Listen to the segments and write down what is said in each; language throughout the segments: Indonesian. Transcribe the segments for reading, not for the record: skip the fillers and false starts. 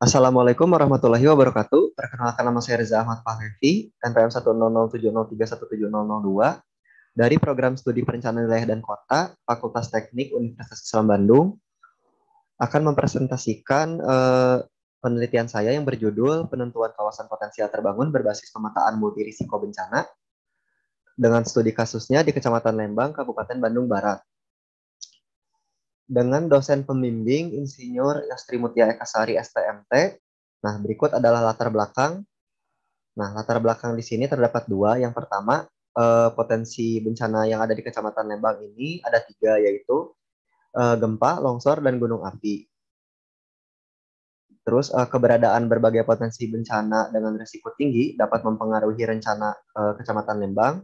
Assalamualaikum warahmatullahi wabarakatuh. Perkenalkan nama saya Reza Ahmad Fahrevi, NPM 10070317002 dari Program Studi Perencanaan Wilayah dan Kota, Fakultas Teknik Universitas Islam Bandung, akan mempresentasikan penelitian saya yang berjudul Penentuan Kawasan Potensial Terbangun Berbasis Pemetaan Multirisiko Bencana dengan studi kasusnya di Kecamatan Lembang, Kabupaten Bandung Barat. Dengan dosen pembimbing Insinyur Yastri Mutia Ekasari STMT. Nah, berikut adalah latar belakang. Nah, latar belakang di sini terdapat dua. Yang pertama, potensi bencana yang ada di Kecamatan Lembang ini ada tiga, yaitu gempa, longsor, dan gunung api. Terus keberadaan berbagai potensi bencana dengan risiko tinggi dapat mempengaruhi rencana Kecamatan Lembang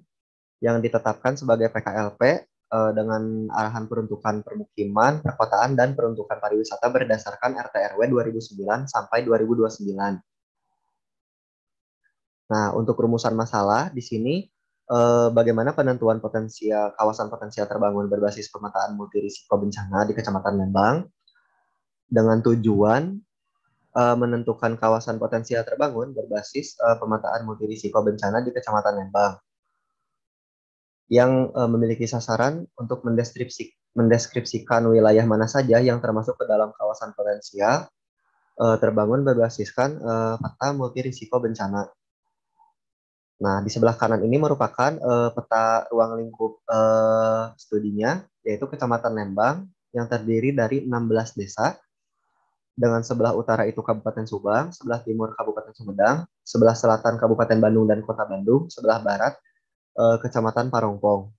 yang ditetapkan sebagai PKLP dengan arahan peruntukan permukiman, perkotaan, dan peruntukan pariwisata berdasarkan RT/RW 2009 sampai 2029. Nah, untuk rumusan masalah di sini bagaimana penentuan kawasan potensial terbangun berbasis pemetaan multirisiko bencana di Kecamatan Lembang dengan tujuan menentukan kawasan potensial terbangun berbasis pemetaan multirisiko bencana di Kecamatan Lembang yang memiliki sasaran untuk mendeskripsikan wilayah mana saja yang termasuk ke dalam kawasan potensial terbangun berbasiskan peta multirisiko bencana. Nah, di sebelah kanan ini merupakan peta ruang lingkup studinya, yaitu Kecamatan Lembang, yang terdiri dari 16 desa, dengan sebelah utara itu Kabupaten Subang, sebelah timur Kabupaten Sumedang, sebelah selatan Kabupaten Bandung dan Kota Bandung, sebelah barat Kecamatan Parongpong.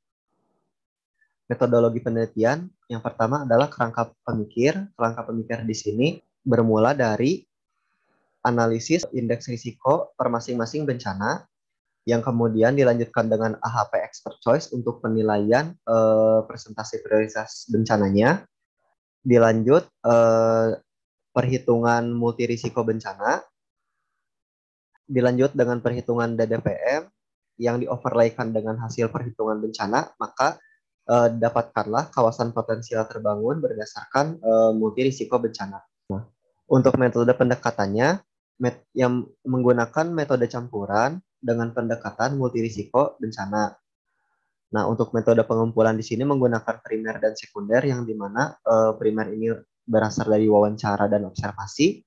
Metodologi penelitian yang pertama adalah kerangka pemikir. Kerangka pemikir di sini bermula dari analisis indeks risiko per masing-masing bencana, yang kemudian dilanjutkan dengan AHP Expert Choice untuk penilaian presentasi prioritas bencananya. Dilanjut perhitungan multirisiko bencana. Dilanjut dengan perhitungan DDPM yang di-overlaykan dengan hasil perhitungan bencana, maka dapatkanlah kawasan potensial terbangun berdasarkan multirisiko bencana. Nah, untuk metode pendekatannya yang menggunakan metode campuran dengan pendekatan multirisiko bencana. Nah, untuk metode pengumpulan di sini menggunakan primer dan sekunder, yang dimana primer ini berasal dari wawancara dan observasi,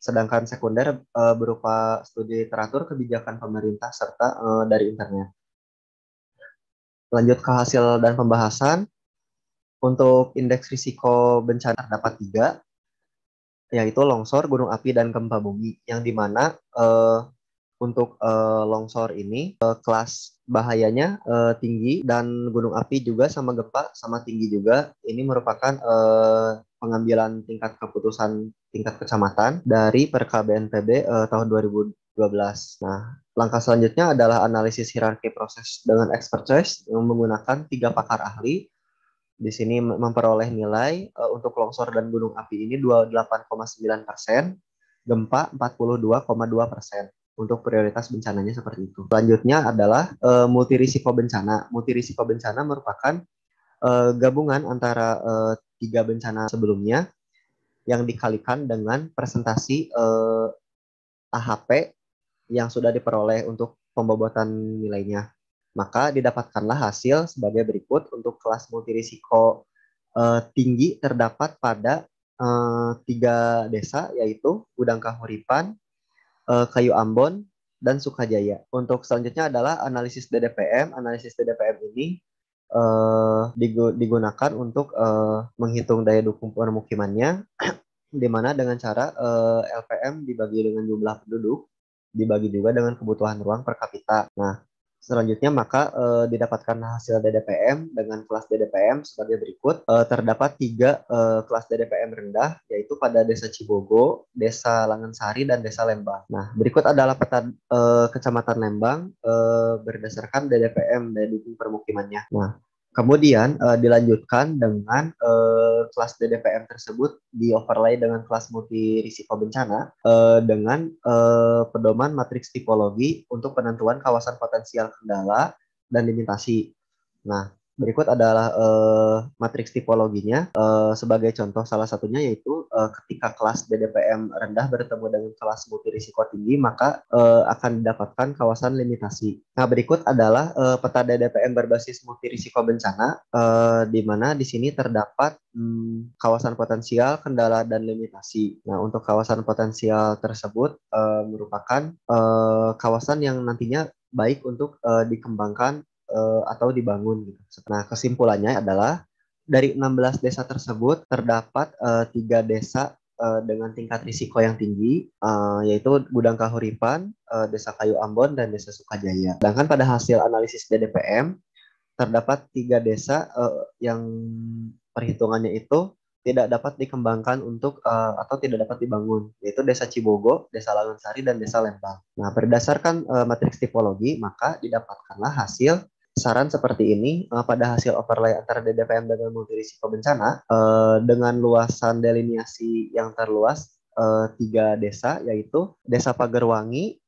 sedangkan sekunder berupa studi literatur, kebijakan pemerintah, serta dari internet. Lanjut ke hasil dan pembahasan. Untuk indeks risiko bencana terdapat tiga, yaitu longsor, gunung api, dan gempa bumi, yang dimana untuk longsor ini kelas bahayanya tinggi, dan gunung api juga sama gempa sama tinggi juga. Ini merupakan pengambilan tingkat keputusan tingkat kecamatan dari Perka BNPB tahun 2012. Nah, langkah selanjutnya adalah analisis hierarki proses dengan expert choice yang menggunakan 3 pakar ahli. Di sini memperoleh nilai untuk longsor dan gunung api ini 28,9%, gempa 42,2%. Untuk prioritas bencananya seperti itu. Selanjutnya adalah multirisiko bencana. Multirisiko bencana merupakan gabungan antara 3 bencana sebelumnya yang dikalikan dengan presentasi AHP yang sudah diperoleh untuk pembobotan nilainya. Maka didapatkanlah hasil sebagai berikut. Untuk kelas multirisiko tinggi terdapat pada 3 desa, yaitu Gudang Kahuripan, Kayu Ambon, dan Sukajaya. Untuk selanjutnya adalah analisis DDPM. Analisis DDPM ini digunakan untuk menghitung daya dukung permukimannya, di mana dengan cara LPM dibagi dengan jumlah penduduk, dibagi juga dengan kebutuhan ruang per kapita. Nah, selanjutnya maka didapatkan hasil DDPM dengan kelas DDPM sebagai berikut. Terdapat 3 kelas DDPM rendah, yaitu pada Desa Cibogo, Desa Langensari, dan Desa Lembang. Nah, berikut adalah peta Kecamatan Lembang berdasarkan DDPM, daya dukung permukimannya. Nah, kemudian dilanjutkan dengan kelas DDPM tersebut di-overlay dengan kelas multirisiko bencana dengan pedoman matriks tipologi untuk penentuan kawasan potensial kendala dan limitasi. Nah, Berikut adalah matriks tipologinya. Sebagai contoh salah satunya yaitu ketika kelas DDPM rendah bertemu dengan kelas multirisiko tinggi, maka akan didapatkan kawasan limitasi. Nah, berikut adalah peta DDPM berbasis multirisiko bencana, di mana di sini terdapat kawasan potensial, kendala, dan limitasi. Nah, untuk kawasan potensial tersebut merupakan kawasan yang nantinya baik untuk dikembangkan atau dibangun gitu. Nah, kesimpulannya adalah dari 16 desa tersebut terdapat 3 desa dengan tingkat risiko yang tinggi, yaitu Gudang Kahuripan, Desa Kayu Ambon, dan Desa Sukajaya. Sedangkan pada hasil analisis DDPM terdapat 3 desa yang perhitungannya itu tidak dapat dikembangkan untuk atau tidak dapat dibangun, yaitu Desa Cibogo, Desa Langgensari, dan Desa Lembang. Nah, berdasarkan matriks tipologi, maka didapatkanlah hasil saran seperti ini pada hasil overlay antara DDPM dengan multirisiko bencana dengan luasan deliniasi yang terluas 3 desa, yaitu Desa Pagerwangi,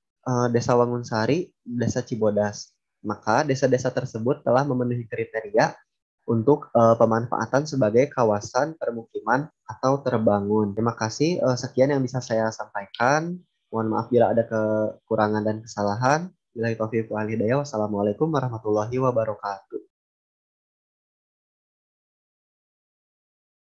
Desa Wangunsari, Desa Cibodas. Maka desa-desa tersebut telah memenuhi kriteria untuk pemanfaatan sebagai kawasan permukiman atau terbangun. Terima kasih. Sekian yang bisa saya sampaikan. Mohon maaf bila ada kekurangan dan kesalahan. Billahi taufiq wal hidayah. Wassalamualaikum warahmatullahi wabarakatuh.